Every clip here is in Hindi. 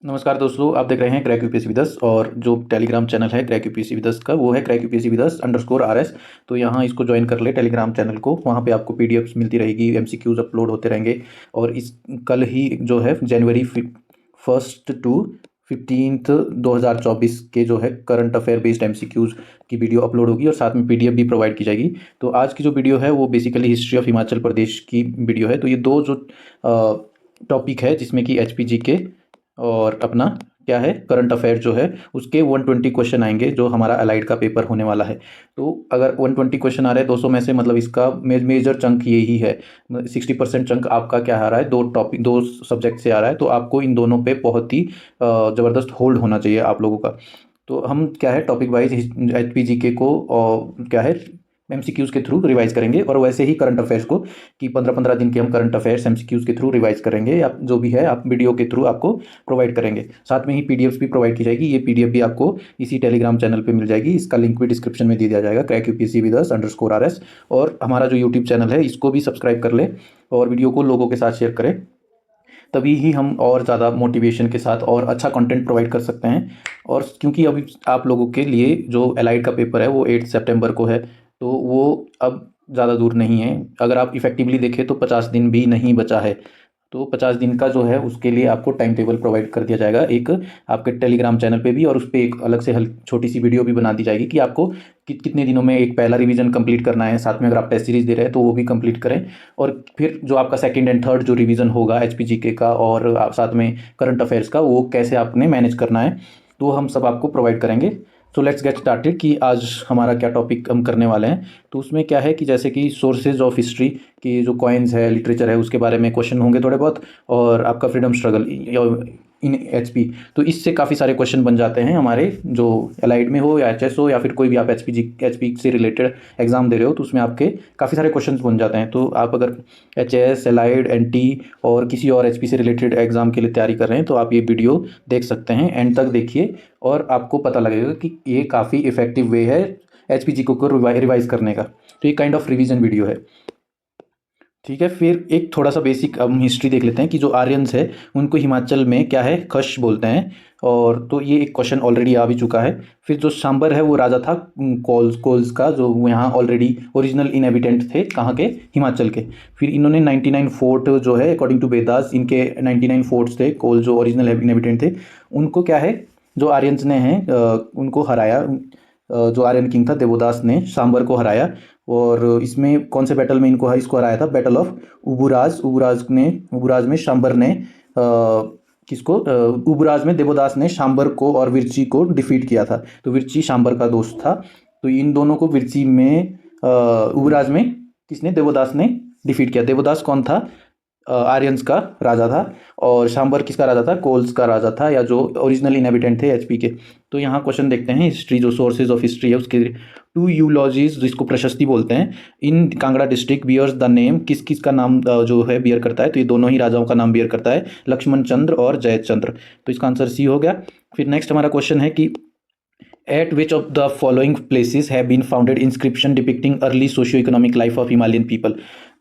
नमस्कार दोस्तों, आप देख रहे हैं क्रैक यूपीएससी विद अस। और जो टेलीग्राम चैनल है क्रैक यूपीएससी विद अस का, वो है crack UPSC with us _RS। तो यहाँ इसको ज्वाइन कर ले टेलीग्राम चैनल को। वहाँ पे आपको पीडीएफ्स मिलती रहेगी, एमसीक्यूज अपलोड होते रहेंगे। और इस कल ही जो है जनवरी 1 to 15 2024 के जो है करंट अफेयर बेस्ड एमसीक्यूज की वीडियो अपलोड होगी और साथ में पीडीएफ भी प्रोवाइड की जाएगी। तो आज की जो वीडियो है वो बेसिकली हिस्ट्री ऑफ हिमाचल प्रदेश की वीडियो है। तो ये दो जो टॉपिक है जिसमें कि एचपीजी के और अपना क्या है करंट अफेयर जो है उसके 120 क्वेश्चन आएंगे, जो हमारा अलाइड का पेपर होने वाला है। तो अगर 120 क्वेश्चन आ रहे हैं 200 में से, मतलब इसका मेजर चंक यही है। 60% चंक आपका क्या आ रहा है, दो सब्जेक्ट से आ रहा है। तो आपको इन दोनों पे बहुत ही ज़बरदस्त होल्ड होना चाहिए आप लोगों का। तो हम क्या है टॉपिक वाइज एचपीजीके को और क्या है एमसीक्यूज़ के थ्रू रिवाइज करेंगे, और वैसे ही करंट अफेयर्स को कि 15-15 दिन के हम करंट अफेयर्स एमसीक्यूज़ के थ्रू रिवाइज करेंगे, या जो भी है आप वीडियो के थ्रू आपको प्रोवाइड करेंगे। साथ में ही पीडीएफ्स भी प्रोवाइड की जाएगी। ये पीडीएफ भी आपको इसी टेलीग्राम चैनल पे मिल जाएगी। इसका लिंक भी डिस्क्रिप्शन में दे दिया जाएगा, crack UPSC with us _RS। और हमारा जो यूट्यूब चैनल है इसको भी सब्सक्राइब कर ले और वीडियो को लोगों के साथ शेयर करें, तभी ही हम और ज़्यादा मोटिवेशन के साथ और अच्छा कंटेंट प्रोवाइड कर सकते हैं। और क्योंकि अभी आप लोगों के लिए जो एलाइड का पेपर है वो 8 सितंबर को है, तो वो अब ज़्यादा दूर नहीं है। अगर आप इफेक्टिवली देखें तो 50 दिन भी नहीं बचा है। तो 50 दिन का जो है उसके लिए आपको टाइम टेबल प्रोवाइड कर दिया जाएगा एक आपके टेलीग्राम चैनल पे भी, और उस पर एक अलग से छोटी सी वीडियो भी बना दी जाएगी कि आपको कितने दिनों में एक पहला रिवीजन कंप्लीट करना है। साथ में अगर आप टेस्ट सीरीज दे रहे हैं तो वो भी कंप्लीट करें, और फिर जो आपका सेकंड एंड थर्ड जो रिवीजन होगा एचपीजीके का और आप साथ में करंट अफेयर्स का, वो कैसे आपने मैनेज करना है, तो हम सब आपको प्रोवाइड करेंगे। तो लेट्स गेट स्टार्टेड कि आज हमारा क्या टॉपिक हम करने वाले हैं। तो उसमें क्या है कि जैसे कि सोर्सेज ऑफ हिस्ट्री की जो कॉइन्स है, लिटरेचर है, उसके बारे में क्वेश्चन होंगे थोड़े बहुत, और आपका फ्रीडम स्ट्रगल इन एचपी। तो इससे काफ़ी सारे क्वेश्चन बन जाते हैं हमारे, जो एलाइड में हो या एचएस हो या फिर कोई भी आप एचपी से रिलेटेड एग्जाम दे रहे हो, तो उसमें आपके काफ़ी सारे क्वेश्चन बन जाते हैं। तो आप अगर एचएस, एलाइड, एनटी और किसी और एचपी से रिलेटेड एग्जाम के लिए तैयारी कर रहे हैं तो आप ये वीडियो देख सकते हैं, एंड तक देखिए और आपको पता लगेगा कि ये काफ़ी इफेक्टिव वे है एचपीजी को रिवाइज करने का। तो ये काइंड ऑफ रिवीजन वीडियो है, ठीक है। फिर एक थोड़ा सा बेसिक हम हिस्ट्री देख लेते हैं कि जो आर्यंस है उनको हिमाचल में क्या है खश बोलते हैं। और तो ये एक क्वेश्चन ऑलरेडी आ भी चुका है। फिर जो सांबर है वो राजा था कोल्स का, जो यहाँ ऑलरेडी ओरिजिनल इनहेबिटेंट थे, कहाँ के, हिमाचल के। फिर इन्होंने 99 फोर्ट जो है अकॉर्डिंग टू वेदास, इनके 99 फोर्ट्स थे। कोल जो ओरिजिनल इनहेबिटेंट थे उनको क्या है, जो आर्यंस ने हैं उनको हराया। जो आर्यन किंग था देवोदास ने सांबर को हराया। और इसमें कौन से बैटल में इसको हराया था, बैटल ऑफ उबुराज। उबुराज में सांबर ने उबुराज में देवोदास ने सांबर को और विरची को डिफीट किया था। तो विरची सांबर का दोस्त था। तो इन दोनों को विरची में उबुराज में किसने, देवोदास ने डिफीट किया। देवोदास कौन था, आर्यंस का राजा था, और सांबर किसका राजा था, कोल्स का राजा था, या जो ओरिजिनल इनहेबिटेंट थे एचपी के। तो यहाँ क्वेश्चन देखते हैं हिस्ट्री, जो सोर्सेज ऑफ हिस्ट्री है उसके 2 यूलॉजीज जिसको प्रशस्ति बोलते हैं, in Kangra district bears the name, किस किस का नाम जो है बियर करता है, तो ये दोनों ही राजाओं का नाम बियर करता है, लक्ष्मण चंद्र और जयचंद्र। तो इसका आंसर सी हो गया। फिर नेक्स्ट हमारा क्वेश्चन है कि at which of the following places have been founded inscription depicting early socio economic life of Himalayan people.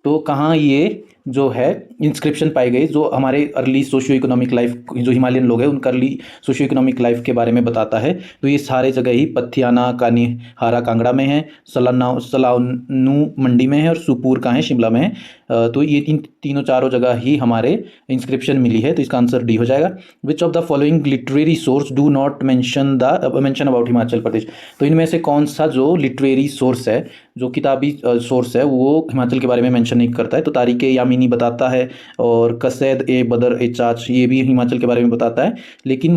तो कहाँ ये जो है इंस्क्रिप्शन पाई गई जो हमारे अर्ली सोशियो इकोनॉमिक लाइफ, जो हिमालयन लोग हैं उनका अर्ली सोशियो इकोनॉमिक लाइफ के बारे में बताता है। तो ये सारे जगह ही पथियाना कानीहारा कांगड़ा में है, सलानू मंडी में है, और सुपूर का है, शिमला में है। तो ये इन तीनों चारों जगह ही हमारे इंस्क्रिप्शन मिली है। तो इसका आंसर डी हो जाएगा। Which of the following literary source do not mention about Himachal Pradesh. तो इनमें से कौन सा जो लिटरेरी सोर्स है, जो किताबी सोर्स है, वो हिमाचल के बारे में मेंशन नहीं करता है। तो तारीख़ यामिनी बताता है, और कसैद ए बदर ए चाच ये भी हिमाचल के बारे में बताता है, लेकिन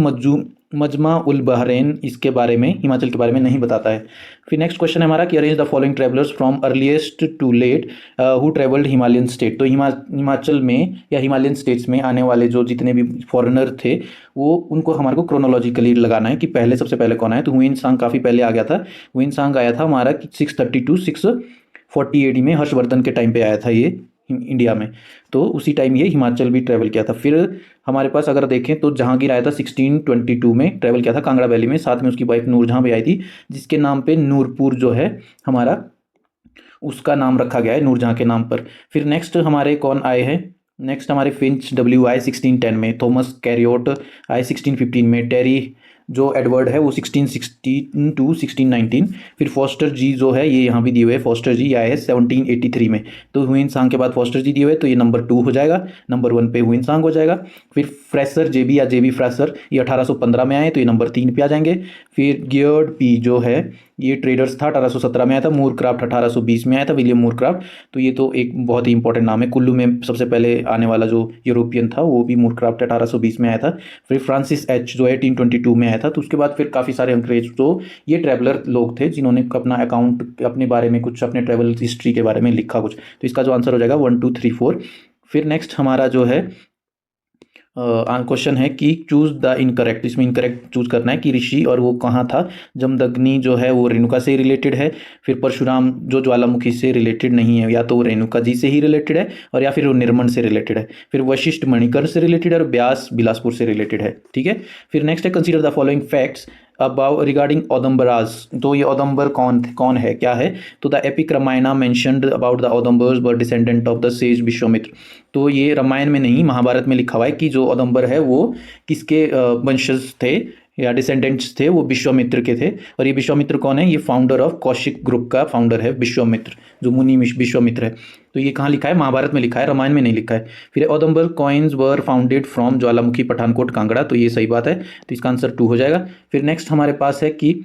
मजमा उल बहरैन इसके बारे में, हिमाचल के बारे में नहीं बताता है। फिर नेक्स्ट क्वेश्चन है हमारा कि arrange the following travellers from earliest to late who travelled Himalayan state. तो हिमाचल में या हिमालयन स्टेट्स में आने वाले जो जितने भी फॉरेनर थे, वो उनको हमारे को क्रोनोलॉजिकली लगाना है कि पहले सबसे पहले कौन आया। तो हुइन सांग काफ़ी पहले आ गया था। हुइन सांग आया था हमारा 632 640 एडी में, हर्षवर्धन के टाइम पे आया था ये इंडिया में। तो उसी टाइम ये हिमाचल भी ट्रैवल किया था। फिर हमारे पास अगर देखें तो जहांगीर आया था 1622 में, ट्रैवल किया था कांगड़ा वैली में। साथ में उसकी वाइफ नूरजहां भी आई थी, जिसके नाम पे नूरपुर जो है हमारा, उसका नाम रखा गया है नूरजहां के नाम पर। फिर नेक्स्ट हमारे कौन आए हैं, नेक्स्ट हमारे फिंच WI 1610 में, थॉमस कैरियोट I 1615 में, टेरी जो एडवर्ड है वो 1616 टू 1619, फिर फॉस्टर जी जो है ये यहाँ भी दिए हुए है, फॉस्टर जी आए हैं 1783 में। तो हुइन सांग के बाद फॉस्टर जी दिए हुए, तो ये नंबर 2 हो जाएगा, नंबर 1 पे हुइन सांग हो जाएगा। फिर फ्रेसर जेबी या जेबी फ्रेसर ये 1815 में आए, तो ये नंबर 3 पे आ जाएंगे। फिर गियर्ड पी जो है ये ट्रेडर्स था, 1817 में आया था। मूरक्राफ्ट 1820 में आया था, विलियम मूरक्राफ्ट। तो ये तो एक बहुत ही इंपॉर्टेंट नाम है। कुल्लू में सबसे पहले आने वाला जो यूरोपियन था वो भी मूरक्राफ्ट 1820 में आया था। फिर फ्रांसिस एच जो है 1822 में आया था। तो उसके बाद फिर काफ़ी सारे अंग्रेज, तो ये ट्रैवलर लोग थे जिन्होंने अपना अकाउंट अपने बारे में कुछ, अपने ट्रैवल हिस्ट्री के बारे में लिखा कुछ। तो इसका जो आंसर हो जाएगा 1 2 3 4। फिर नेक्स्ट हमारा जो है क्वेश्चन है कि चूज द इनकरेक्ट, इसमें इनकरेक्ट चूज करना है कि ऋषि और वो कहाँ था। जमदग्नि जो है वो रेणुका से रिलेटेड है। फिर परशुराम जो ज्वालामुखी से रिलेटेड नहीं है, या तो वो रेणुका जी से ही रिलेटेड है और या फिर वो निर्मल से रिलेटेड है। फिर वशिष्ठ मणिकर्ण से रिलेटेड है और व्यास बिलासपुर से रिलेटेड है। ठीक है। फिर नेक्स्ट है consider the following facts about regarding Audumbaras. तो ये औदम्बर कौन है, क्या है। तो the epic Ramayana mentioned about the Audumbaras were descendant of the sage Vishwamitra. तो ये रामायण में नहीं, महाभारत में लिखा हुआ है कि जो औदम्बर है वो किसके वंशज थे या डिसेंडेंट्स थे, वो विश्वामित्र के थे। और ये विश्वामित्र कौन है, ये फाउंडर ऑफ कौशिक ग्रुप का फाउंडर है विश्वामित्र, जो मुनि विश्वामित्र है। तो ये कहाँ लिखा है, महाभारत में लिखा है, रामायण में नहीं लिखा है। फिर औदम्बर कॉइन्स वर फाउंडेड फ्रॉम ज्वालामुखी पठानकोट कांगड़ा। तो ये सही बात है, तो इसका आंसर 2 हो जाएगा। फिर नेक्स्ट हमारे पास है कि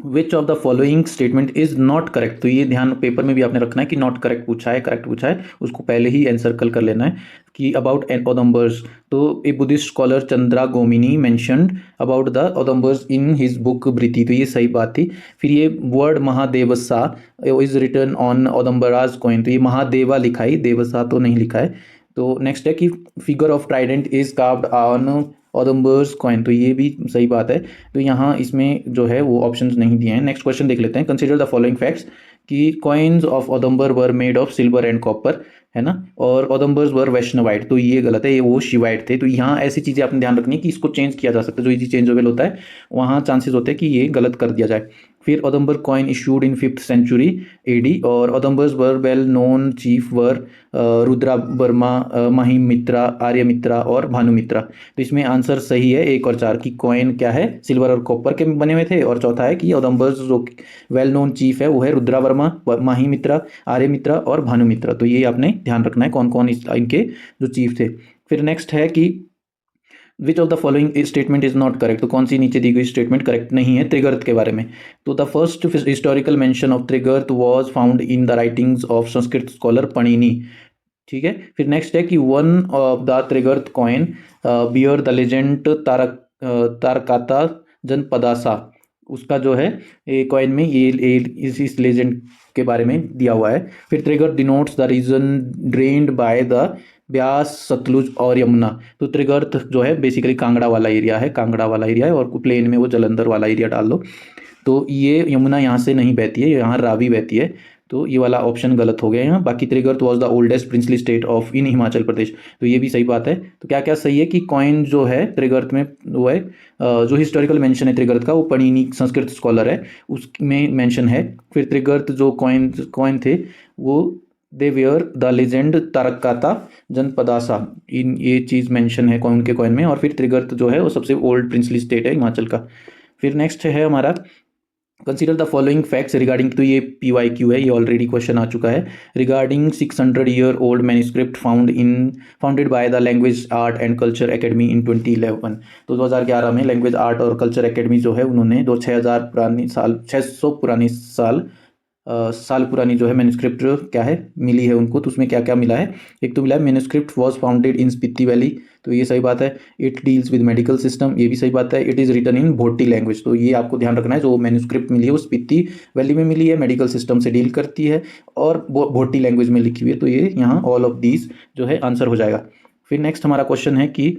which of the following statement is not correct. तो ये ध्यान पेपर में भी आपने रखना है कि नॉट करेक्ट पूछा है, करेक्ट पूछा है, उसको पहले ही एनसर्कल कर लेना है कि अबाउट एन औदम्बर्स। तो a Buddhist scholar Chandra Gomini mentioned about the Audumbaras in his book Vritti. तो ये सही बात थी। फिर ये word Mahadevasa is written on Audumbaras coin. तो ये महादेवा लिखा है, देवसा तो नहीं लिखा है। तो नेक्स्ट है कि figure of trident is carved on Audumbaras coin. तो ये भी सही बात है। तो यहाँ इसमें जो है वो ऑप्शंस नहीं दिए हैं। नेक्स्ट क्वेश्चन देख लेते हैं। कंसीडर द फॉलोइंग फैक्ट्स कि coins of Audumbara were made of silver and copper, है ना, और औदम्बर्स वर वैष्णवाइट। तो ये गलत है, ये वो शिवाइट थे। तो यहाँ ऐसी चीज़ें आपने ध्यान रखनी है कि इसको चेंज किया जा सकता है, जो इजी चेंजेबल होता है वहाँ चांसेस होते हैं कि ये गलत कर दिया जाए। फिर Audumbara coin issued in 5th century AD और Audumbaras were well known chief were Rudra Varma, Mahimitra, Aryamitra और भानुमित्रा। तो इसमें आंसर सही है 1 और 4 की कॉइन क्या है, सिल्वर और कॉपर के बने हुए थे। और चौथा है कि औदम्बर्स जो वेल नोन चीफ है वो है रुद्रा वर्मा, महिमित्रा, आर्यमित्रा और भानुमित्रा। तो ये आपने ध्यान रखना है कौन कौन इनके जो चीफ थे। फिर नेक्स्ट है कि which of the following statement is not correct. तो कौन सी नीचे दी गई स्टेटमेंट करेक्ट नहीं है त्रिगर्त के बारे में। तो the first historical mention of Trigarta was found in the writings of Sanskrit scholar Panini. ठीक है। फिर नेक्स्ट है कि one of the Trigarta coin bear the legend Tarakata Janapadasa. उसका जो है कॉइन में ये इस लेजेंड के बारे में दिया हुआ है। फिर Trigarta denotes the region drained by the Beas, Sutlej और यमुना। तो त्रिगर्त जो है बेसिकली कांगड़ा वाला एरिया है, कांगड़ा वाला एरिया है, और प्लेन में वो जलंधर वाला एरिया डाल लो। तो ये यमुना यहाँ से नहीं बहती है, यहाँ रावी बहती है। तो ये वाला ऑप्शन गलत हो गया यहाँ। बाकी Trigarta was the oldest princely state of in Himachal Pradesh. तो ये भी सही बात है। तो क्या क्या सही है कि कॉइन जो है त्रिगर्त में वो है, जो हिस्टोरिकल मेंशन है त्रिगर्त का वो पणिनि संस्कृत स्कॉलर है उसमें मेंशन है। फिर त्रिगर्त जो कॉइन थे वो दे वेयर द लेजेंड तारकाता जनपदासा, इन ये चीज़ मेंशन है कौन के कॉइन में। और फिर त्रिगर्त जो है वो सबसे ओल्ड प्रिंसली स्टेट है हिमाचल का। फिर नेक्स्ट है हमारा consider the following facts regarding. तो ये PYQ है, ये ऑलरेडी क्वेश्चन आ चुका है। Regarding 600 year old manuscript founded by the language art and culture academy in 2011। तो 2011 में लैंग्वेज आर्ट और कल्चर एकेडमी जो है उन्होंने 600 पुरानी साल पुरानी जो है मैन्यूस्क्रिप्ट क्या है मिली है उनको। तो उसमें क्या क्या मिला है, एक तो मिला है manuscript was founded in Spiti valley. तो ये सही बात है। It deals with medical system, ये भी सही बात है। It is written in Bhoti language. तो ये आपको ध्यान रखना है, जो मैन्यूस्क्रिप्ट मिली है वो स्पीति वैली में मिली है, मेडिकल सिस्टम से डील करती है और भोटी लैंग्वेज में लिखी हुई है। तो ये यहाँ ऑल ऑफ दीज जो है आंसर हो जाएगा। फिर नेक्स्ट हमारा क्वेश्चन है कि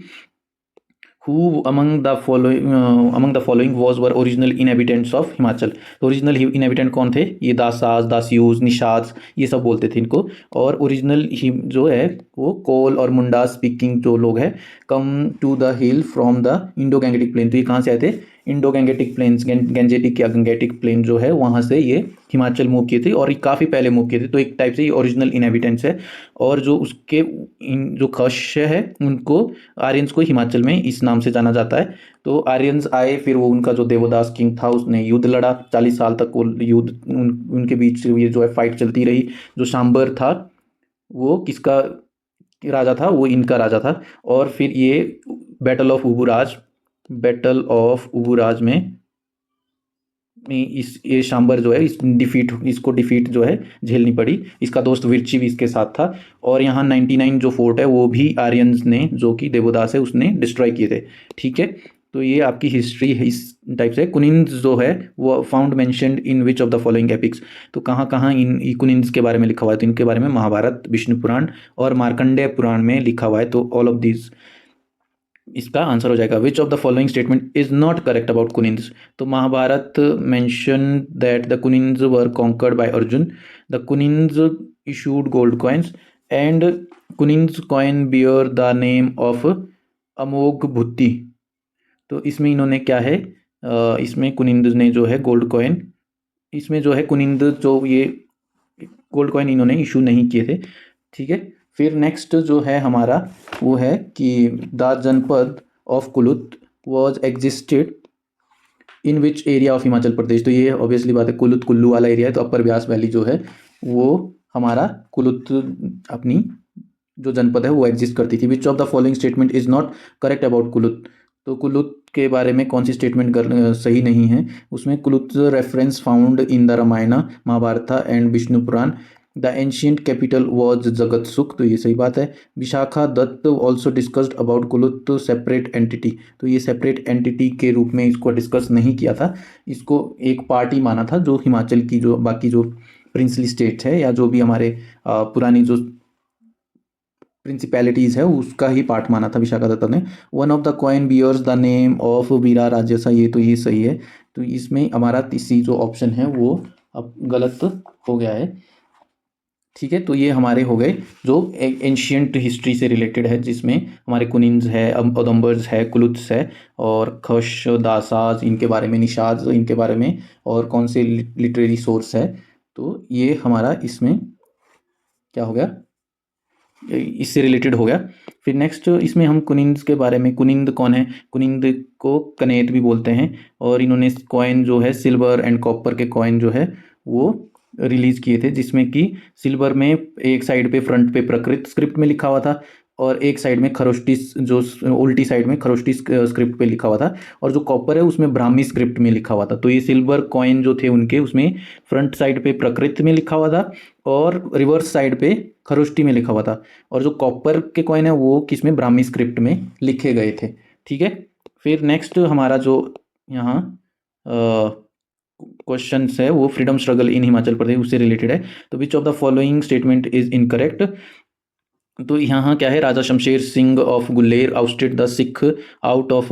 who among the following was were original inhabitants of Himachal. तो ओरिजिनल इनहेबिटेंट कौन थे, ये दासाज, दासियूज, निषाद, ये सब बोलते थे इनको। और ओरिजिनल जो है वो कोल और मुंडा स्पीकिंग जो लोग हैं come to the hill from the Indo Gangetic plain. तो ये कहाँ से आए थे? इंडो गैंगेटिक प्लेन्स, गैंजेटिक या गंगेटिक प्लेन जो है वहाँ से ये हिमाचल मूव किए थे, और ये काफ़ी पहले मूव किए थे। तो एक टाइप से ये ओरिजिनल इनहेबिटेंट्स है, और जो उसके जो खश है उनको, आर्यंस को हिमाचल में इस नाम से जाना जाता है। तो आर्यंस आए, फिर वो उनका जो देवदास किंग था उसने युद्ध लड़ा, 40 साल तक वो युद्ध उनके बीच ये जो है फाइट चलती रही। जो शांबर था वो किसका राजा था? वो इनका राजा था। और फिर ये बैटल ऑफ उबुराज, बैटल ऑफ उबुराज में ये शांबर जो है इसको डिफीट जो है झेलनी पड़ी। इसका दोस्त विरची भी इसके साथ था। और यहाँ 99 जो फोर्ट है वो भी आर्यंस ने, जो कि देवदास है, उसने डिस्ट्रॉय किए थे। ठीक है, तो ये आपकी हिस्ट्री है इस टाइप से। कुनिन्स जो है वो found mentioned in which of the following epics. तो कहाँ कहाँ इन कुनिन्स के बारे में लिखा हुआ है? तो इनके बारे में महाभारत, विष्णु पुराण और मार्कंडेय पुराण में लिखा हुआ है। तो ऑल ऑफ दिस इसका आंसर हो जाएगा। Which of the following statement is not correct about Kunins? तो Mahabharata mention that the Kunins were conquered by Arjun, the Kunins issued gold coins, and Kunins coin bear the name of Amogh Bhuti. तो इसमें इन्होंने क्या है, इसमें कुनिन्द ने जो है गोल्ड कॉइन, इसमें जो है कुनिन्द जो ये गोल्ड कॉइन इन्होंने इशू नहीं किए थे। ठीक है, फिर नेक्स्ट जो है हमारा वो है कि the Janapada of Kuluta was existed in which area of Himachal Pradesh. तो ये ऑब्वियसली बात है, कुलुत कुल्लू वाला एरिया है, तो अपर ब्यास वैली जो है वो हमारा कुलुत अपनी जो जनपद है वो एग्जिस्ट करती थी। Which of the following statement is not correct about Kuluta? तो कुलुत के बारे में कौन सी स्टेटमेंट सही नहीं है? उसमें Kuluta reference found in the Ramayan, Mahabharat and Vishnu Puran. The ancient capital was Jagat Sukh, तो ये सही बात है। Vishakha Datta also discussed about Kuluta separate entity, तो ये सेपरेट एंटिटी के रूप में इसको डिस्कस नहीं किया था, इसको एक पार्टी माना था जो हिमाचल की जो बाकी जो प्रिंसली स्टेट है या जो भी हमारे पुरानी जो प्रिंसिपैलिटीज़ है उसका ही पार्ट माना था विशाखा दत्ता ने। One of the coin bears the name of Veera Rajasa, ये तो ये सही है। तो इसमें हमारा तीसरी जो ऑप्शन है वो अब गलत हो गया है। ठीक है, तो ये हमारे हो गए जो एंशियंट हिस्ट्री से रिलेटेड है, जिसमें हमारे कुनिन्स है, औदुंबर्स है, कुलुत्स है, और खश, दासाज इनके बारे में, निषाद इनके बारे में, और कौन से लिटरेरी सोर्स है। तो ये हमारा इसमें क्या हो गया, इससे रिलेटेड हो गया। फिर नेक्स्ट इसमें हम कुनिन्स के बारे में, कुनिंद कौन है? कुनिंद को कनेत भी बोलते हैं, और इन्होंने कॉइन जो है सिल्वर एंड कॉपर के कॉइन जो है वो रिलीज किए थे, जिसमें कि सिल्वर में एक साइड पे फ्रंट पे प्रकृत स्क्रिप्ट में लिखा हुआ था, और एक साइड में खरोष्टी, जो उल्टी साइड में खरोष्टी स्क्रिप्ट पे लिखा हुआ था, और जो कॉपर है उसमें ब्राह्मी स्क्रिप्ट में लिखा हुआ था। तो ये सिल्वर कॉइन जो थे उनके, उसमें फ्रंट साइड पे प्रकृत में लिखा हुआ था और रिवर्स साइड पे खरोष्टी में लिखा हुआ था, और जो कॉपर के कॉइन है वो किस में, ब्राह्मी स्क्रिप्ट में लिखे गए थे। ठीक है, फिर नेक्स्ट हमारा जो यहाँ क्वेश्चन है वो freedom struggle in Himachal Pradesh उससे रिलेटेड है। तो which of the following statement is incorrect? तो यहाँ क्या है, Raja Shamsher Singh of Guler ousted the Sikh out of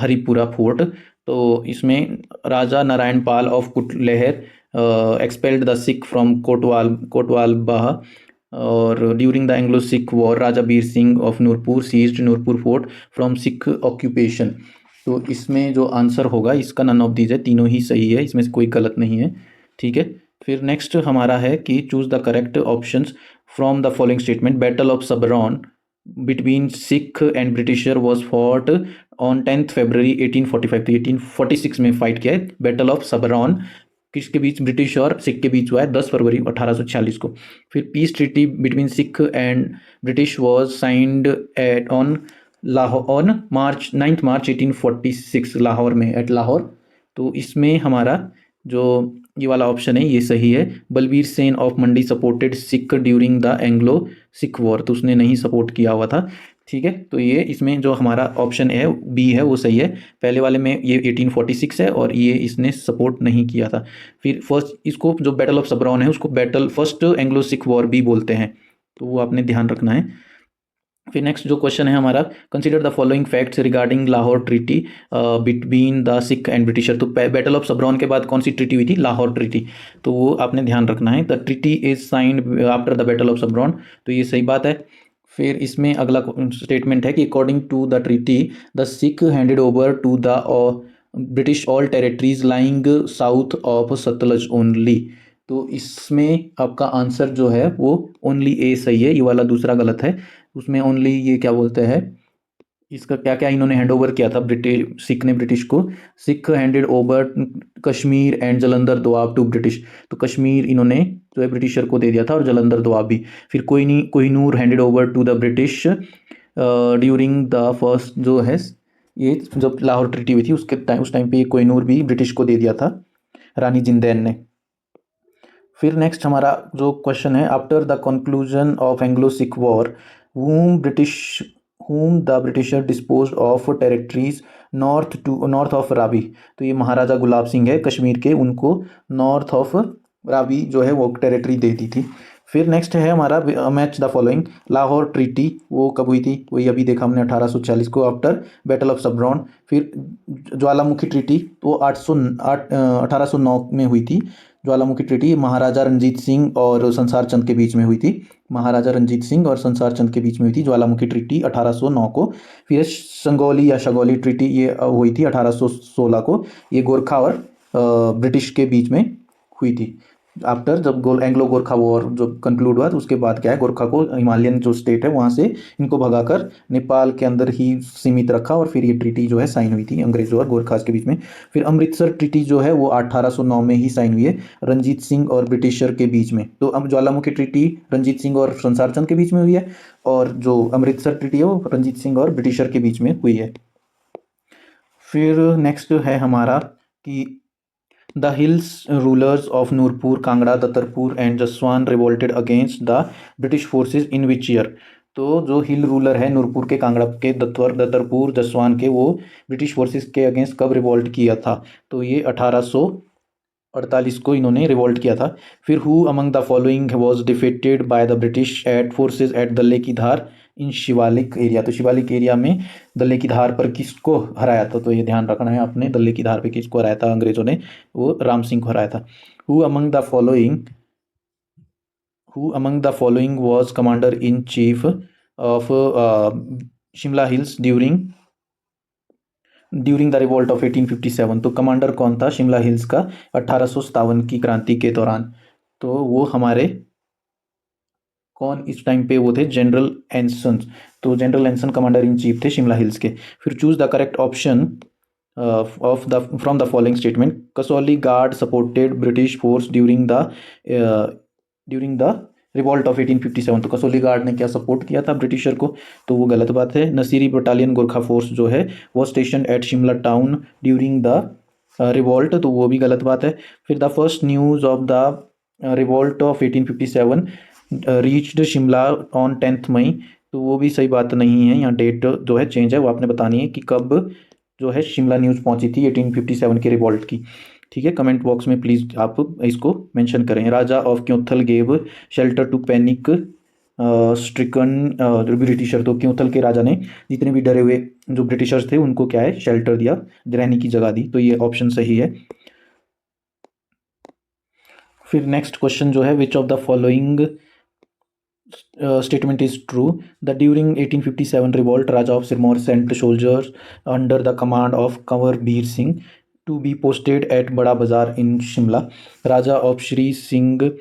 Haripura fort. तो इसमें Raja Narayan Pal of Kutlehar expelled the Sikh from Kotwal Bah, और during the Anglo Sikh war Raja Bir Singh of Nurpur seized Nurpur fort from Sikh occupation. तो इसमें जो आंसर होगा इसका नन ऑफ दीज है, तीनों ही सही है, इसमें से कोई गलत नहीं है। ठीक है, फिर नेक्स्ट हमारा है कि choose the correct options from the following statement. Battle of Sobraon between Sikh and Britisher was fought on 10 February 1845। तो 1846 में फाइट किया है बैटल ऑफ सबरॉन, किसके बीच, ब्रिटिश और सिख के बीच हुआ है 10 फरवरी 1846 को। फिर peace treaty between Sikh and British was signed at on Lahore 9 March 1846 Lahore में, एट लाहौर। तो इसमें हमारा जो ये वाला ऑप्शन है ये सही है। Balbir Sen of Mandi supported Sikh during the Anglo Sikh war, तो उसने नहीं सपोर्ट किया हुआ था। ठीक है, तो ये इसमें जो हमारा ऑप्शन है बी है वो सही है। पहले वाले में ये 1846 है और ये इसने सपोर्ट नहीं किया था। फिर फर्स्ट, इसको जो बैटल ऑफ सबरॉन है उसको battle first Anglo Sikh war भी बोलते हैं, तो वो आपने ध्यान रखना है। फिर नेक्स्ट जो क्वेश्चन है हमारा, consider the following facts regarding Lahore treaty between the Sikh and britisher. तो बैटल ऑफ सबरॉन के बाद कौन सी ट्रीटी हुई थी, लाहौर ट्रीटी, तो वो आपने ध्यान रखना है। The treaty is signed after the battle of Sobraon, तो ये सही बात है। फिर इसमें अगला स्टेटमेंट है कि according to the treaty the Sikh handed over to the British all territories lying south of Sutlej only. तो इसमें आपका आंसर जो है वो ओनली ए सही है, ये वाला दूसरा गलत है। उसमें ओनली ये क्या बोलते हैं, इसका क्या क्या इन्होंने हैंड ओवर किया था ब्रिटिश, सिख ने ब्रिटिश को। Sikh handed over Kashmir and Jalandhar Doab to British. तो कश्मीर इन्होंने जो है ब्रिटिशर को दे दिया था और जलंधर दोआब भी। फिर Kohinoor handed over to the British during the first जो है ये जब लाहौर ट्रीटी हुई थी उसके टाइम, उस टाइम पे ये कोहिनूर भी ब्रिटिश को दे दिया था रानी जिंदैन ने। फिर नेक्स्ट हमारा जो क्वेश्चन है, after the conclusion of Anglo Sikh war whom the Britisher disposed of territories north of Ravi. तो ये महाराजा गुलाब सिंह है कश्मीर के, उनको नॉर्थ ऑफ रावी जो है वो टेरिटरी दे दी थी। फिर नेक्स्ट है हमारा match the following. Lahore treaty वो कब हुई थी, वही अभी देखा हमने 1840 को आफ्टर बैटल ऑफ सब्रॉन। फिर ज्वालामुखी ट्रीटी वो 1809 में हुई थी। ज्वालामुखी ट्रीटी महाराजा रंजीत सिंह और संसार चंद के बीच में हुई थी। महाराजा रंजीत सिंह और संसार चंद के बीच में हुई थी ज्वालामुखी ट्रीटी 1809 को। फिर संगोली या शगोली ट्रीटी ये हुई थी 1816 को। ये गोरखा और ब्रिटिश के बीच में हुई थी। आफ्टर जब एंग्लो गोरखा वॉर जो कंक्लूड हुआ तो उसके बाद क्या है, गोरखा को हिमालयन जो स्टेट है वहाँ से इनको भगाकर नेपाल के अंदर ही सीमित रखा और फिर ये ट्रीटी जो है साइन हुई थी अंग्रेजों और गोरखास के बीच में। फिर अमृतसर ट्रीटी जो है वो 1809 में ही साइन हुई है रंजीत सिंह और ब्रिटिशर के बीच में। तो अब ज्वालामुखी ट्रीटी रंजीत सिंह और संसार चंद के बीच में हुई है और जो अमृतसर ट्रीटी है वो रंजीत सिंह और ब्रिटिशर के बीच में हुई है। फिर नेक्स्ट है हमारा कि the hills rulers of Nurpur Kangra Datarpur and Jaswan revolted against the British forces in which year. तो जो हिल रूलर है नूरपुर के, कांगड़ा के, दत्तरपुर जसवान के, वो ब्रिटिश फोर्सेस के अगेंस्ट कब रिवोल्ट किया था, तो ये 1848 को इन्होंने रिवोल्ट किया था। फिर who among the following was defeated by the British at forces at Dalle ki Dhar in Shivalik area. तो शिवालिक एरिया में दल्ले की धार पर किसको हराया था, तो ये ध्यान रखना है आपने, दल्ले की धार पे किसको हराया था अंग्रेजों ने, वो राम सिंह को हराया था। Who among the following was commander in chief of Shimla hills during the revolt of 1857। तो कमांडर कौन था शिमला हिल्स का 1857 की क्रांति के दौरान, तो वो हमारे कौन इस टाइम पे वो थे, जनरल एंसन। तो जनरल एंसन कमांडर इन चीफ थे शिमला हिल्स के। फिर choose the correct option of the from the following statement. Kasauli guard supported British force during the revolt of 1857। तो कसौली गार्ड ने क्या सपोर्ट किया था ब्रिटिशर को, तो वो गलत बात है। नसीरी बटालियन गोरखा फोर्स जो है वो station at Shimla town during the revolt, तो वो भी गलत बात है। फिर the first news of the revolt of 1857 reached Shimla on 10 मई। तो वो भी सही बात नहीं है, यहाँ डेट जो है चेंज है, वो आपने बतानी है कि कब जो है शिमला न्यूज़ पहुंची थी 1857 के रिवॉल्ट की। ठीक है, कमेंट बॉक्स में प्लीज़ आप इसको मेंशन करें। Raja of Keonthal gave shelter to panic stricken Britisher. तो क्योंथल के राजा ने जितने भी डरे हुए जो ब्रिटिशर्स थे उनको क्या है, शेल्टर दिया, रहने की जगह दी। तो ये ऑप्शन सही है। फिर नेक्स्ट क्वेश्चन जो है, विच of the following statement is true that during 1857 revolt Raja of Sirmaur sent soldiers under the command of Kanwar Beer Singh to be posted at Bada Bazar in Shimla. Raja of Shri Singh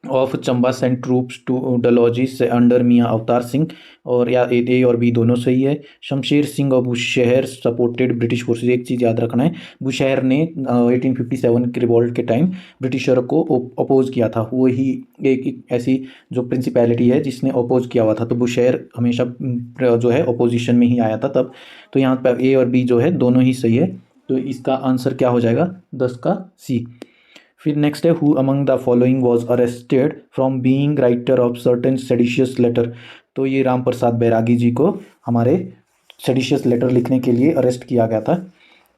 of Chamba sent troops to Dalhousie से अंडर मियाँ अवतार सिंह, और या ए और बी दोनों सही है। शमशेर सिंह और बुशहर सपोर्टेड ब्रिटिश फोर्सेज। एक चीज़ याद रखना है, बुशहर ने 1857 के रिवॉल्ट के टाइम ब्रिटिशर को अपोज किया था, वो ही एक ऐसी जो प्रिंसिपैलिटी है जिसने अपोज किया हुआ था। तो बुशहर हमेशा जो है अपोजिशन में ही आया था तब। तो यहाँ पर ए और बी जो है दोनों ही सही है, तो इसका आंसर क्या हो जाएगा 10 का सी। फिर नेक्स्ट है, who among the following was arrested from being writer of certain seditious letter. तो ये राम प्रसाद बैरागी जी को हमारे सेडिशियस लेटर लिखने के लिए अरेस्ट किया गया था।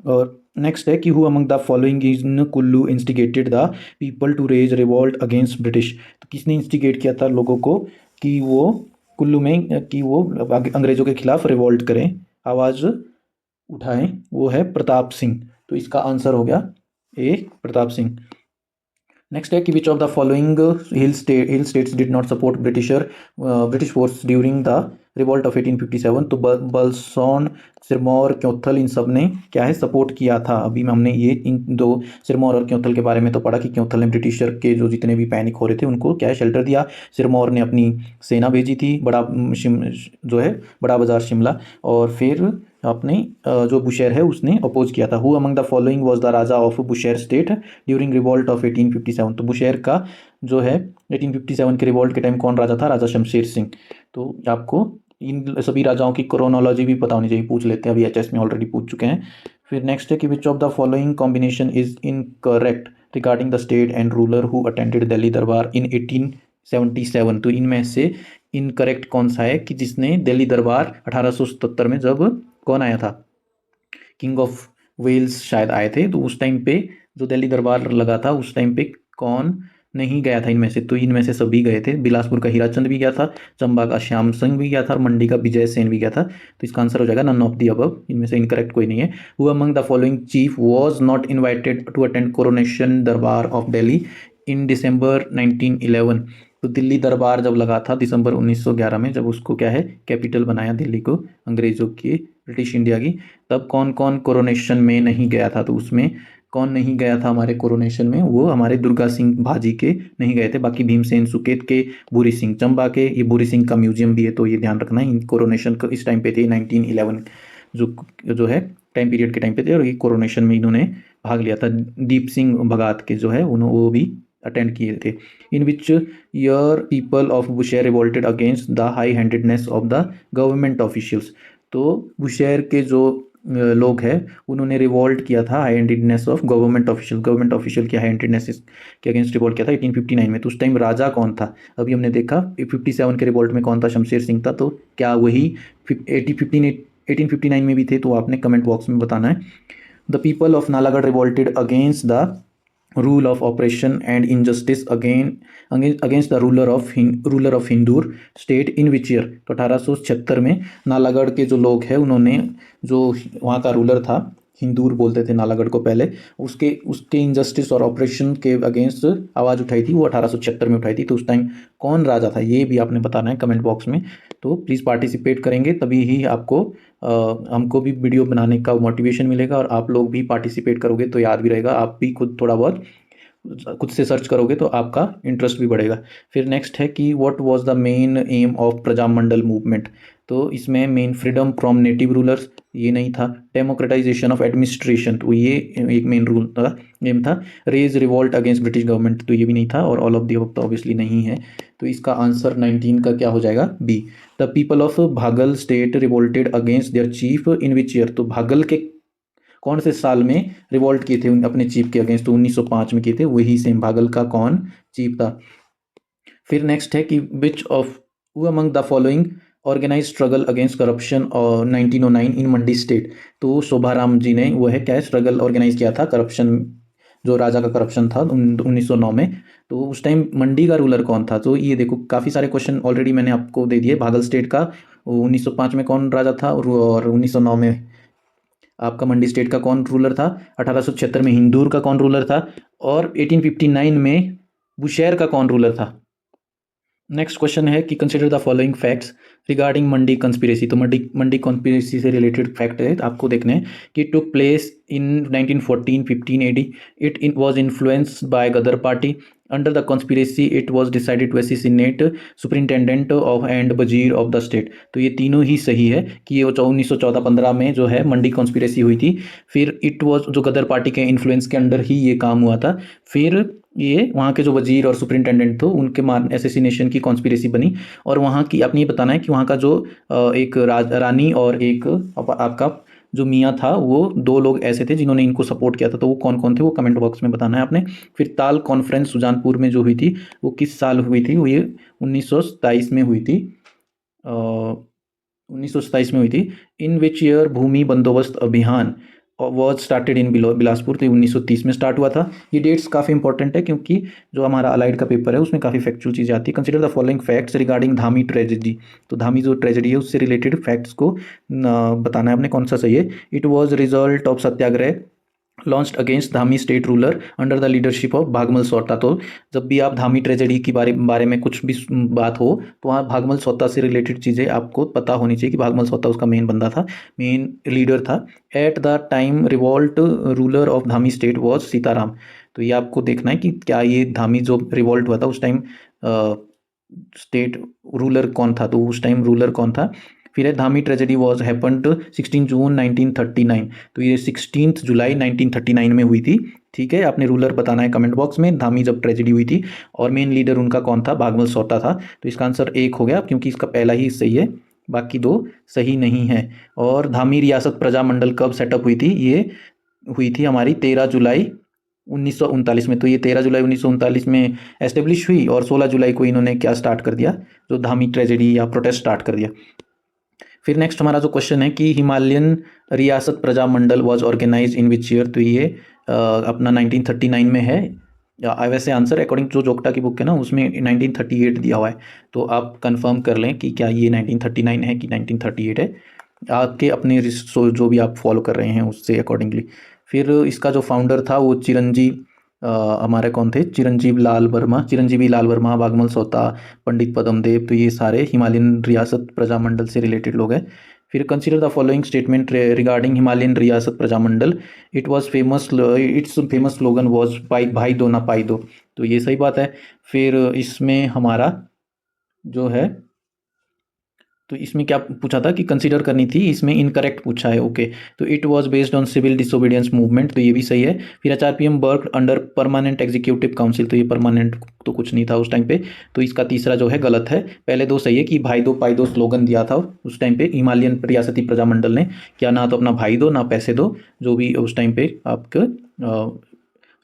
और नेक्स्ट है कि who among the following is Kullu instigated the people to raise revolt against British. तो किसने इंस्टिगेट किया था लोगों को कि वो कुल्लू में कि वो अंग्रेजों के खिलाफ रिवॉल्ट करें, आवाज़ उठाएं, वो है प्रताप सिंह। तो इसका आंसर हो गया ए प्रताप सिंह। नेक्स्ट है कि which of the following hill states did not support British force during the revolt of 1857। तो बलसौन, सिरमौर, क्योंथल, इन सब ने क्या है सपोर्ट किया था। अभी हमने ये इन दो सिरमौर और क्योंथल के बारे में तो पढ़ा कि क्योंथल ने ब्रिटिशर के जो जितने भी पैनिक हो रहे थे उनको क्या है शेल्टर दिया। सिरमौर ने अपनी सेना भेजी थी जो है बड़ा बाजार शिमला। और फिर अपने जो बुशेर है उसने अपोज किया था। Who among the following was the Raja of Bushehr state during revolt of 1857। तो बुशेर का जो है 1857 के रिवॉल्ट के टाइम कौन राजा था, राजा शमशेर सिंह। तो आपको इन सभी राजाओं की क्रोनोलॉजी भी पता होनी चाहिए, पूछ लेते हैं, अभी एचएस में ऑलरेडी पूछ चुके हैं। फिर नेक्स्ट है कि which of the following combination is incorrect regarding the state and ruler who attended Delhi दरबार इन 1877। तो इनमें से इनकरेक्ट कौन सा है कि जिसने दिल्ली दरबार 1877 में जब कौन आया था, किंग ऑफ वेल्स शायद आए थे, तो उस टाइम पे जो दिल्ली दरबार लगा था उस टाइम पे कौन नहीं गया था इनमें से। तो इनमें से सभी गए थे। बिलासपुर का हीराचंद भी गया था, चंबा का श्याम सिंह भी गया था और मंडी का विजय सेन भी गया था। तो इसका आंसर हो जाएगा नन ऑफ दी अबव, इनमें से इनकरेक्ट कोई नहीं है। Who among the following chief was not invited to attend coronation durbar of Delhi in December 1911। तो दिल्ली दरबार जब लगा था दिसंबर 1911 में, जब उसको क्या है कैपिटल बनाया दिल्ली को अंग्रेजों की, ब्रिटिश इंडिया की, तब कौन कौन कोरोनेशन में नहीं गया था। तो उसमें कौन नहीं गया था हमारे कोरोनेशन में, वो हमारे दुर्गा सिंह भाजी के नहीं गए थे। बाकी भीमसेन सुकेत के, भूरी सिंह चंबा के, ये भूरी सिंह का म्यूजियम भी है तो ये ध्यान रखना है। इन कोरोनेशन को इस टाइम पे थे 1911 जो है टाइम पीरियड के टाइम पे थे, और ये कोरोनेशन में इन्होंने भाग लिया था। दीप सिंह भगात के जो है उन्होंने वो भी अटेंड किए थे। In which year people of Bushahr revolted against the high handedness of the government officials. तो बुशेर के जो लोग हैं उन्होंने रिवोल्ट किया था high handedness of government official की हाई हैंडेडनेस के अगेंस्ट रिवोल्ट किया था 1859 में। तो उस टाइम राजा कौन था, अभी हमने देखा 57 के रिवोल्ट में कौन था, शमशेर सिंह था। तो क्या वही 1859 में भी थे, तो आपने कमेंट बॉक्स में बताना है। The people of Nalagarh revolted against the rule of operation and injustice against the ruler of Hindur state in which year. तो 1876 में नालागढ़ के जो लोग हैं उन्होंने जो वहाँ का रूलर था, हिंदूर बोलते थे नालागढ़ को पहले, उसके इनजस्टिस और ऑपरेशन के अगेंस्ट आवाज़ उठाई थी, वो 1876 में उठाई थी। तो उस टाइम कौन राजा था ये भी आपने बताना है कमेंट बॉक्स में। तो प्लीज़ पार्टिसिपेट करेंगे तभी ही आपको हमको भी वीडियो बनाने का मोटिवेशन मिलेगा, और आप लोग भी पार्टिसिपेट करोगे तो याद भी रहेगा। आप भी खुद थोड़ा बहुत खुद से सर्च करोगे तो आपका इंटरेस्ट भी बढ़ेगा। फिर नेक्स्ट है कि what was the main aim of Prajamandal movement. तो इसमें main freedom from native rulers, ये नहीं था। डेमोक्रेटाइजेशन ऑफ एडमिनिस्ट्रेशन, तो ये एक मेन रूल था, एम था। Raise revolt against British government, तो ये भी नहीं था। और ऑल ऑफ दी अबव तो ऑब्वियसली नहीं है। तो इसका आंसर 19 का क्या हो जाएगा, बी। द पीपल ऑफ भागल state revolted against their chief in which year. तो भागल के कौन से साल में रिवॉल्ट किए थे अपने चीफ के अगेंस्ट, तो 1905 में किए थे। वही सेम भागल का कौन चीफ था। फिर नेक्स्ट है कि which of who among the following organise struggle against corruption 1909 in Mandi state. तो शोभाराम जी ने वो है क्या स्ट्रगल ऑर्गेनाइज किया था करप्शन, जो राजा का करप्शन था 1909 में। तो उस टाइम मंडी का रूलर कौन था। तो ये देखो काफ़ी सारे क्वेश्चन ऑलरेडी मैंने आपको दे दिए। भागल स्टेट का 1905 में कौन राजा था, और 1909 में आपका मंडी स्टेट का कौन रूलर था, 1876 में हिंदूर का कौन रूलर था, और 1859 में बुशेर का कौन रूलर था। नेक्स्ट क्वेश्चन है कि consider the following facts regarding Mandi conspiracy. तो मंडी कॉन्स्पिरेसी से रिलेटेड फैक्ट है आपको देखने हैं कि took place in 1914-15 AD। It was influenced by Ghadar party. Under the conspiracy it was decided to assassinate superintendent of and Wazir of the state. तो ये तीनों ही सही है कि ये 1914-15 में जो है मंडी कॉन्स्पिरेसी हुई थी। फिर इट वॉज जो गदर पार्टी के इन्फ्लुएंस के अंडर ही ये काम हुआ था। फिर ये वहाँ के जो वजीर और सुपरिंटेंडेंट थे उनके एसेसिनेशन की कॉन्स्पिरेसी बनी। और वहाँ की आपने ये बताना है कि वहाँ का जो एक रानी और एक आपका जो मियाँ था, वो दो लोग ऐसे थे जिन्होंने इनको सपोर्ट किया था। तो वो कौन कौन थे वो कमेंट बॉक्स में बताना है आपने। फिर ताल कॉन्फ्रेंस सुजानपुर में जो हुई थी वो किस साल हुई थी, वो ये 1927 में हुई थी। 1927 में हुई थी। इन विच ईयर भूमि बंदोबस्त अभियान वॉज स्टार्टेड इन बिलासपुर। तो 1930 में स्टार्ट हुआ था। ये डेट्स काफ़ी इंपॉर्टेंट है क्योंकि जो हमारा अलाइड का पेपर है उसमें काफ़ी फैक्चुअल चीज़ें आती है। Consider the following facts regarding Dhami tragedy. तो धामी जो ट्रेजेडी है उससे रिलेटेड फैक्ट्स को बताना है आपने कौन सा सही है। It was result of Satyagraha launched against Dhami state ruler under the leadership of Bhagmal सोता। तो जब भी आप धामी ट्रेजेडी के बारे में कुछ भी बात हो तो वहाँ भागमल सोता से रिलेटेड चीज़ें आपको पता होनी चाहिए कि भागमल सोता उसका मेन बंदा था, मेन लीडर था। At the time revolt ruler of Dhami state was Sitaram. तो ये आपको देखना है कि क्या ये धामी जो रिवॉल्ट हुआ था उस टाइम स्टेट रूलर कौन था, तो उस टाइम रूलर कौन था। फिर है धामी ट्रेजेडी वॉज हैपन्ड 16 जून 1939। तो ये 16 जुलाई 1939 में हुई थी। ठीक है, आपने रूलर बताना है कमेंट बॉक्स में, धामी जब ट्रेजेडी हुई थी, और मेन लीडर उनका कौन था, भागमल सोता था। तो इसका आंसर 1 हो गया क्योंकि इसका पहला ही सही है, बाकी 2 सही नहीं है। और धामी रियासत प्रजामंडल कब सेटअप हुई थी, ये हुई थी हमारी 13 जुलाई 1939 में। तो ये 13 जुलाई 1939 में एस्टेब्लिश हुई और 16 जुलाई को इन्होंने क्या स्टार्ट कर दिया, जो धामी ट्रेजेडी या प्रोटेस्ट स्टार्ट कर दिया। फिर नेक्स्ट हमारा जो क्वेश्चन है कि Himalayan Riyasat Prajamandal was organise in which year. तो ये अपना 1939 में है। वैसे आंसर अकॉर्डिंग जो जोगटा की बुक है ना उसमें 1938 दिया हुआ है, तो आप कंफर्म कर लें कि क्या ये 1939 है कि 1938 है, आपके अपने जो भी आप फॉलो कर रहे हैं उससे अकॉर्डिंगली। फिर इसका जो फाउंडर था वो चिरंजीव हमारे कौन थे, चिरंजीवी लाल वर्मा, भागमल सोता, पंडित पद्मदेव। तो ये सारे हिमालयन रियासत प्रजामंडल से रिलेटेड लोग हैं। फिर consider the following statement regarding Himalayan Riyasat Prajamandal. Its famous slogan was भाई दो ना पाई दो। तो ये सही बात है। फिर इसमें हमारा जो है, तो इसमें क्या पूछा था कि कंसीडर करनी थी, इसमें इनकरेक्ट पूछा है। ओके, तो it was based on civil disobedience movement. तो ये भी सही है। फिर HRPM work under permanent executive council. तो ये परमानेंट तो कुछ नहीं था उस टाइम पे, तो इसका तीसरा जो है गलत है। पहले 2 सही है कि भाई दो पाई दो स्लोगन दिया था उस टाइम पे हिमालयन रियासती प्रजामंडल ने, क्या ना तो अपना भाई दो ना पैसे दो, जो भी उस टाइम पे आपके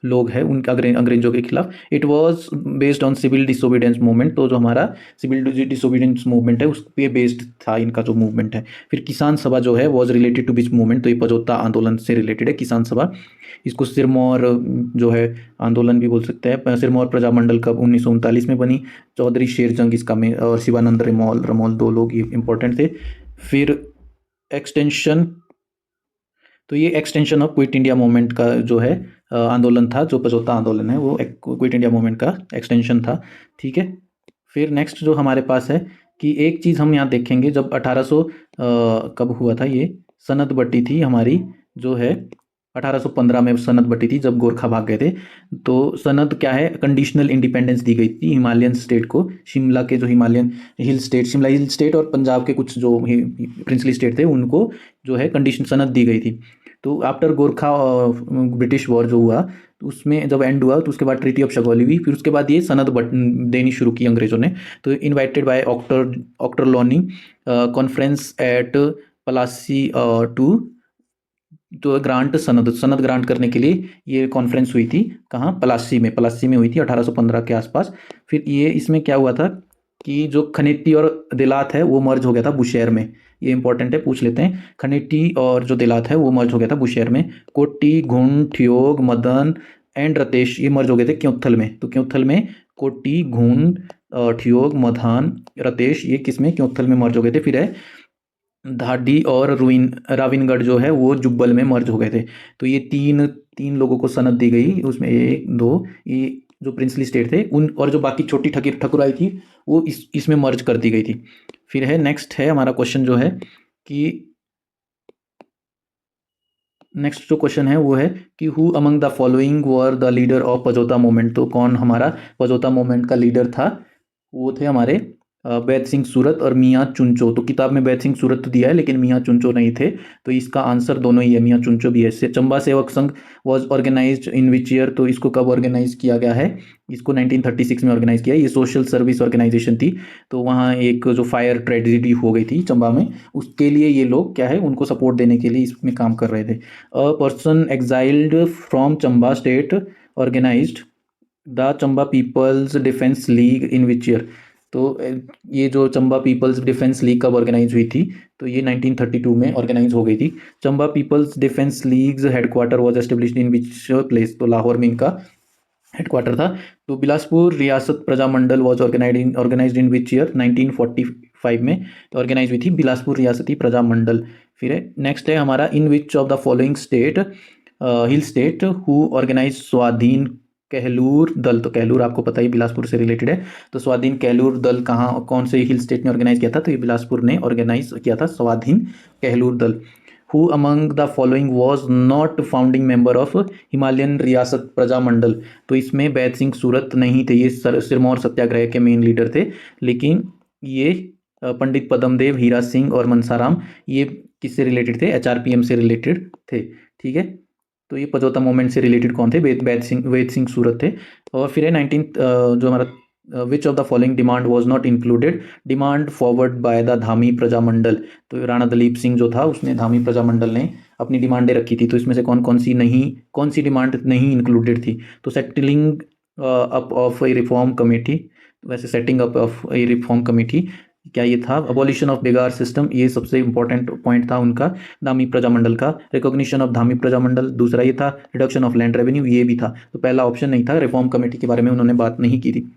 लोग हैं उनका अंग्रेजों के खिलाफ। It was based on civil disobedience movement. तो जो हमारा सिविल डिसोबीडियंस मूवमेंट है उस पर बेस्ड था इनका जो मूवमेंट है। फिर किसान सभा जो है was related to which movement. तो ये पजोता आंदोलन से रिलेटेड है किसान सभा। इसको सिरमौर जो है आंदोलन भी बोल सकते हैं। सिरमौर प्रजामंडल कब 1939 में बनी। चौधरी शेरजंग इसका में और शिवानंद रमोल 2 लोग ये इंपॉर्टेंट थे। फिर एक्सटेंशन, तो ये extension of quit India movement का जो है आंदोलन था, जो पजोता आंदोलन है वो क्विट इंडिया मूवमेंट का एक्सटेंशन था। ठीक है, फिर नेक्स्ट जो हमारे पास है कि एक चीज़ हम यहाँ देखेंगे, जब 1800 कब हुआ था, ये सनद बटी थी हमारी जो है 1815 में सनद बटी थी जब गोरखा भाग गए थे। तो सनद क्या है, कंडीशनल इंडिपेंडेंस दी गई थी हिमालयन स्टेट को। शिमला के जो Himalayan hill state, Shimla hill state और पंजाब के कुछ जो प्रिंसली स्टेट थे उनको जो है कंडीशन सनद दी गई थी। तो आफ्टर गोरखा ब्रिटिश वॉर जो हुआ तो उसमें जब एंड हुआ तो उसके बाद ट्रीटी ऑफ शगौली हुई। फिर उसके बाद ये सनद देनी शुरू की अंग्रेजों ने। तो invited by Ochterlony conference at Palasi too, तो सनद ग्रांट करने के लिए ये कॉन्फ्रेंस हुई थी। कहाँ, पलासी में हुई थी 1815 के आसपास। फिर ये इसमें क्या हुआ था कि जो खनेती और दिलात है वो मर्ज हो गया था बुशहर में। ये इंपॉर्टेंट है, पूछ लेते हैं। खनेटी और जो दिलात है वो मर्ज हो गया था बुशहर में। कोटी, घुंड, ठियोग, मदन एंड रतेश ये मर्ज हो गए थे क्योंथल में। तो क्योंथल में कोटी, घुंड, ठियोग, मधान, रतेश ये किस में, क्योंथल में मर्ज हो गए थे। फिर है धाडी और राविनगढ़ जो है वो जुब्बल में मर्ज हो गए थे। तो ये तीन लोगों को सनद दी गई, उसमें 1 2 ये जो प्रिंसली स्टेट थे उन, और जो बाकी छोटी ठकुराई थी वो इसमें मर्ज कर दी गई थी। फिर है नेक्स्ट है हमारा क्वेश्चन जो है कि नेक्स्ट जो क्वेश्चन है वो है कि who among the following were the leader of Pajhota movement. तो कौन हमारा पजोता मूवमेंट का लीडर था, वो थे हमारे बैद सिंह सूरत और मियाँ चुनचो। तो किताब में बैद सिंह सूरत तो दिया है लेकिन मियाँ चुनचो नहीं थे, तो इसका आंसर दोनों ही है, मियाँ चुनचो भी है। Chamba Sevak Sangh was organised in which year. तो इसको कब ऑर्गेनाइज किया गया है, इसको 1936 में ऑर्गेनाइज किया। ये सोशल सर्विस ऑर्गेनाइजेशन थी। तो वहाँ एक जो फायर ट्रेजेडी हो गई थी चंबा में, उसके लिए ये लोग क्या है उनको सपोर्ट देने के लिए इसमें काम कर रहे थे। A person exiled from Chamba state organised the Chamba people's defence league in which year. तो ये जो चंबा पीपल्स डिफेंस लीग कब ऑर्गेनाइज हुई थी, तो ये 1932 में ऑर्गेनाइज हो गई थी। Chamba people's defence league's headquarter was established in which place. तो लाहौर में इनका हेडक्वार्टर था। तो Bilaspur Riyasat Prajamandal was organised in which year, 1945 में ऑर्गेनाइज हुई थी बिलासपुर रियासती प्रजामंडल। फिर नेक्स्ट है हमारा in which of the following state hill state who organize Swadhin Kahlur दल। तो कहलूर आपको पता ही बिलासपुर से रिलेटेड है, तो स्वाधीन कहलूर दल कहाँ कौन से हिल स्टेट ने ऑर्गेनाइज किया था, तो ये बिलासपुर ने ऑर्गेनाइज किया था स्वाधीन कहलूर दल। Who among the following was not founding member of Himalayan Riyasat Prajamandal. तो इसमें बैद सिंह सूरत नहीं थे, ये सिरमौर सत्याग्रह के मेन लीडर थे, लेकिन ये पंडित पद्मदेव, हीरा सिंह और मनसाराम ये किससे रिलेटेड थे, एचआरपीएम से रिलेटेड थे। ठीक है, तो ये पजौता मूवमेंट से रिलेटेड कौन थे, वेद सिंह सूरत थे। और फिर है 19 जो हमारा विच of the following demand was not included demand forward by the Dhami Prajamandal. तो राणा दलीप सिंह जो था उसने धामी प्रजामंडल ने अपनी डिमांडें रखी थी, तो इसमें से कौन सी डिमांड नहीं इंक्लूडेड थी, तो settling up of a reform committee. वैसे setting up of a reform committee क्या ये था, अबॉलिशन ऑफ बेगार सिस्टम, ये सबसे इंपॉर्टेंट पॉइंट था उनका धामी प्रजामंडल का, रिकॉग्निशन ऑफ धामी प्रजामंडल दूसरा ये था, रिडक्शन ऑफ लैंड रेवेन्यू ये भी था। तो पहला ऑप्शन नहीं था, रिफॉर्म कमेटी के बारे में उन्होंने बात नहीं की थी।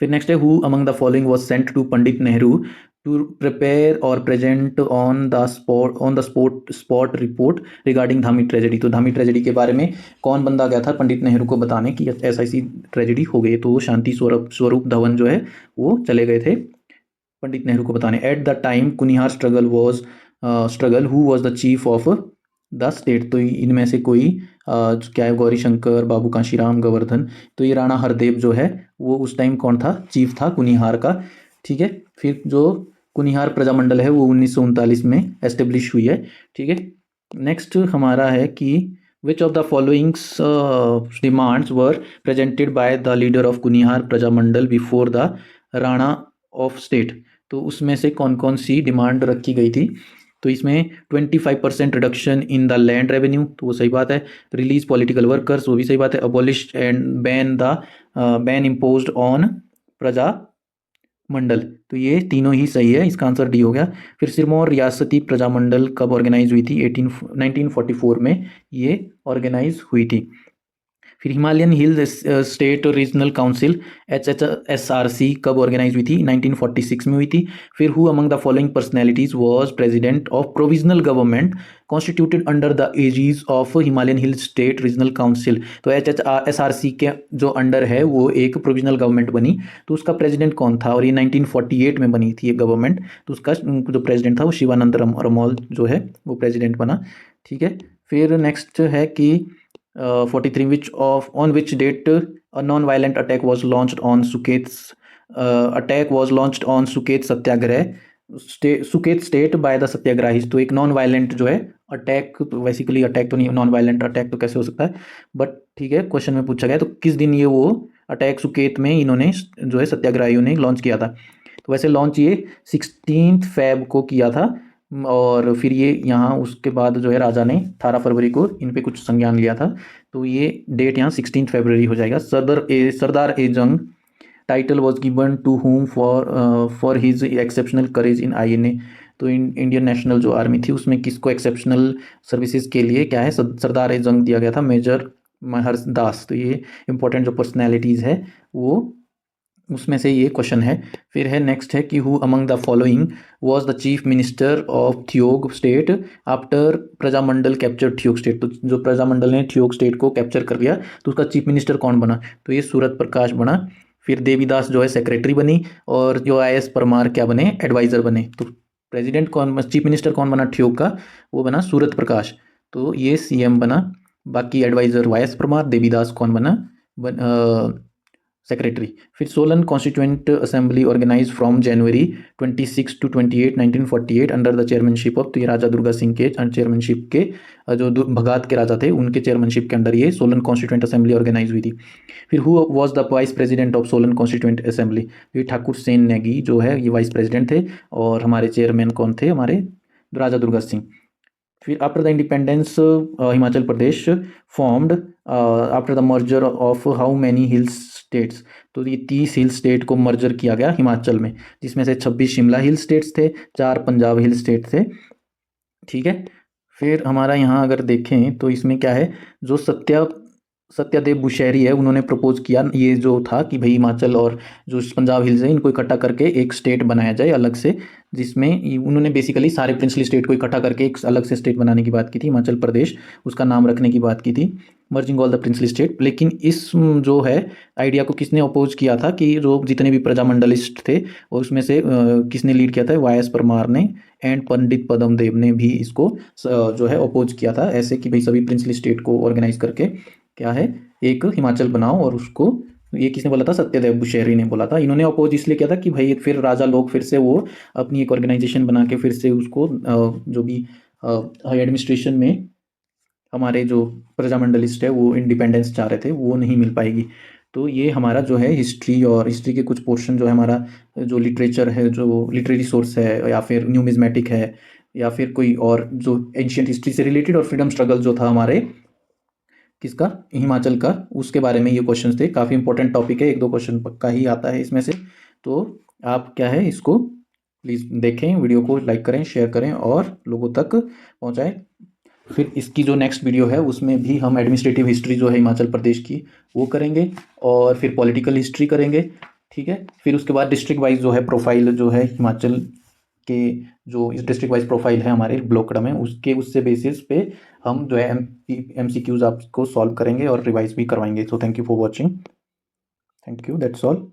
फिर नेक्स्ट है who among the following was sent to Pandit Nehru to prepare और present on the spot report regarding Dhami tragedy. तो धामी ट्रेजेडी के बारे में कौन बंदा गया था पंडित नेहरू को बताने कि ऐसा ऐसी ट्रेजेडी हो गई, तो शांति स्वरूप धवन जो है वो चले गए थे पंडित नेहरू को बताने। At the time Kunihar struggle who was the chief of the state. तो इनमें से कोई क्या है, गौरी शंकर, बाबू कांशीराम, गोवर्धन। तो ये राणा हरदेव जो है वो उस टाइम कौन था, चीफ था कुनिहार का। ठीक है, फिर जो कुनिहार प्रजामंडल है वो 1939 में एस्टेब्लिश हुई है। ठीक है, नेक्स्ट हमारा है कि which of the followings demands were presented by the leader of Kunihar Prajamandal before the Rana of state. तो उसमें से कौन कौन सी डिमांड रखी गई थी, तो इसमें 25% reduction in the land revenue, तो वो सही बात है। रिलीज पॉलिटिकल वर्कर्स, वो भी सही बात है। Abolish and ban imposed on प्रजा मंडल, तो ये तीनों ही सही है, इसका आंसर डी हो गया। फिर सिरमौर रियासती प्रजामंडल कब ऑर्गेनाइज हुई थी, 1944 में ये ऑर्गेनाइज हुई थी। फिर Himalayan hill state regional council HHSRC कब ऑर्गेनाइज हुई थी, 1946 में हुई थी। फिर who among the following personalities was president of provisional government constituted under the aegis of Himalayan hill state regional council. तो HHSRC के जो अंडर है वो एक प्रोविजनल गवर्नमेंट बनी, तो उसका प्रेजिडेंट कौन था, और ये 1948 में बनी थी ये गवर्नमेंट, तो उसका जो प्रेजिडेंट था वो शिवानंद रमौल जो है वो प्रेजिडेंट बना। ठीक है, फिर नेक्स्ट है कि 43 on which date a non-violent attack was launched on Suket Satyagraha Suket state by the Satyagrahis. तो एक नॉन वायलेंट जो है अटैक, तो बेसिकली अटैक तो नहीं, नॉन वायलेंट अटैक तो कैसे हो सकता है, बट ठीक है क्वेश्चन में पूछा गया, तो किस दिन ये वो अटैक सुकेत में इन्होंने जो है सत्याग्रहियों ने लॉन्च किया था। तो वैसे लॉन्च ये 16 फेब को किया था, और फिर ये यहाँ उसके बाद जो है राजा ने 18 फरवरी को इन पे कुछ संज्ञान लिया था, तो ये डेट यहाँ 16 फरवरी हो जाएगा। Sardar e Jang title was given to होम for his exceptional courage in INA। तो इंडियन नेशनल जो आर्मी थी उसमें किसको एक्सेप्शनल सर्विसेज के लिए क्या है सरदार ए जंग दिया गया था, मेजर महर दास। तो ये इंपॉर्टेंट जो पर्सनैलिटीज़ है वो उसमें से ये क्वेश्चन है। फिर है नेक्स्ट है कि who among the following was the chief minister of Theog state after Prajamandal capture Theog state. तो जो प्रजामंडल ने थियोग स्टेट को कैप्चर कर लिया तो उसका चीफ मिनिस्टर कौन बना, तो ये सूरत प्रकाश बना। फिर देवीदास जो है सेक्रेटरी बनी, और जो IS परमार क्या बने, एडवाइज़र बने। तो प्रेसिडेंट कौन, चीफ मिनिस्टर कौन बना थियोग का, वो बना सूरत प्रकाश, तो ये CM बना। बाकी एडवाइज़र YS परमार, देवीदास कौन बना, सेक्रेटरी। फिर Solan constituent assembly organise from January 26 to 28 1948 under the chairmanship of, तो ये राजा दुर्गा सिंह के चेयरमैनशिप के जो भगात के राजा थे उनके चेयरमैनशिप के अंडर ये सोलन कॉन्स्टिट्यूएंट असेंबली ऑर्गेनाइज हुई थी। फिर who was the vice president of Solan constituent assembly, ये ठाकुर सेन नेगी जो है ये वाइस प्रेसिडेंट थे, और हमारे चेयरमैन कौन थे, हमारे राजा दुर्गा सिंह। फिर after the independence Himachal Pradesh formed after the merger of how many hills states. तो ये 30 हिल स्टेट को मर्जर किया गया हिमाचल में, जिसमें से 26 शिमला हिल स्टेट्स थे, 4 पंजाब हिल स्टेट थे। ठीक है, फिर हमारा यहाँ अगर देखें तो इसमें क्या है, जो सत्यदेव बुशैरी है, उन्होंने प्रपोज किया ये जो था कि भाई हिमाचल और जो पंजाब हिल्स है इनको इकट्ठा करके एक स्टेट बनाया जाए अलग से, जिसमें उन्होंने बेसिकली सारे प्रिंसली स्टेट को इकट्ठा करके एक अलग से स्टेट बनाने की बात की थी, हिमाचल प्रदेश उसका नाम रखने की बात की थी, merging all the princely state. लेकिन इस जो है आइडिया को किसने अपोज किया था कि जो जितने भी प्रजामंडलिस्ट थे और उसमें से किसने लीड किया था, वाई एस परमार ने एंड पंडित पद्म देव ने भी इसको जो है अपोज किया था, ऐसे कि भाई सभी प्रिंसली स्टेट को ऑर्गेनाइज करके क्या है एक हिमाचल बनाओ। और उसको ये किसने बोला था, सत्यदेव बुशैरी ने बोला था। इन्होंने अपोज इसलिए किया था कि भाई फिर राजा लोग फिर से वो अपनी एक ऑर्गेनाइजेशन बना के फिर से उसको जो भी हाई एडमिनिस्ट्रेशन में हमारे जो प्रजामंडलिस्ट है वो इंडिपेंडेंस चाह रहे थे, वो नहीं मिल पाएगी। तो ये हमारा जो है हिस्ट्री और हिस्ट्री के कुछ पोर्शन जो है हमारा जो लिटरेचर है, जो लिटरेरी सोर्स है या फिर न्यूमिज्मेटिक है या फिर कोई और जो एंशियंट हिस्ट्री से रिलेटेड और फ्रीडम स्ट्रगल जो था हमारे किसका, हिमाचल का, उसके बारे में ये क्वेश्चंस थे। काफ़ी इंपॉर्टेंट टॉपिक है, एक दो क्वेश्चन पक्का ही आता है इसमें से। तो आप क्या है इसको प्लीज़ देखें, वीडियो को लाइक करें, शेयर करें और लोगों तक पहुंचाएं। फिर इसकी जो नेक्स्ट वीडियो है उसमें भी हम एडमिनिस्ट्रेटिव हिस्ट्री जो है हिमाचल प्रदेश की वो करेंगे और फिर पॉलिटिकल हिस्ट्री करेंगे, ठीक है। फिर उसके बाद डिस्ट्रिक्ट वाइज जो है प्रोफाइल जो है हिमाचल के, जो इस डिस्ट्रिक्ट वाइज प्रोफाइल है हमारे ब्लॉकड में, उसके उससे बेसिस पे हम जो है MCQs आपको सॉल्व करेंगे और रिवाइज भी करवाएंगे। So thank you for watching, thank you, that's all.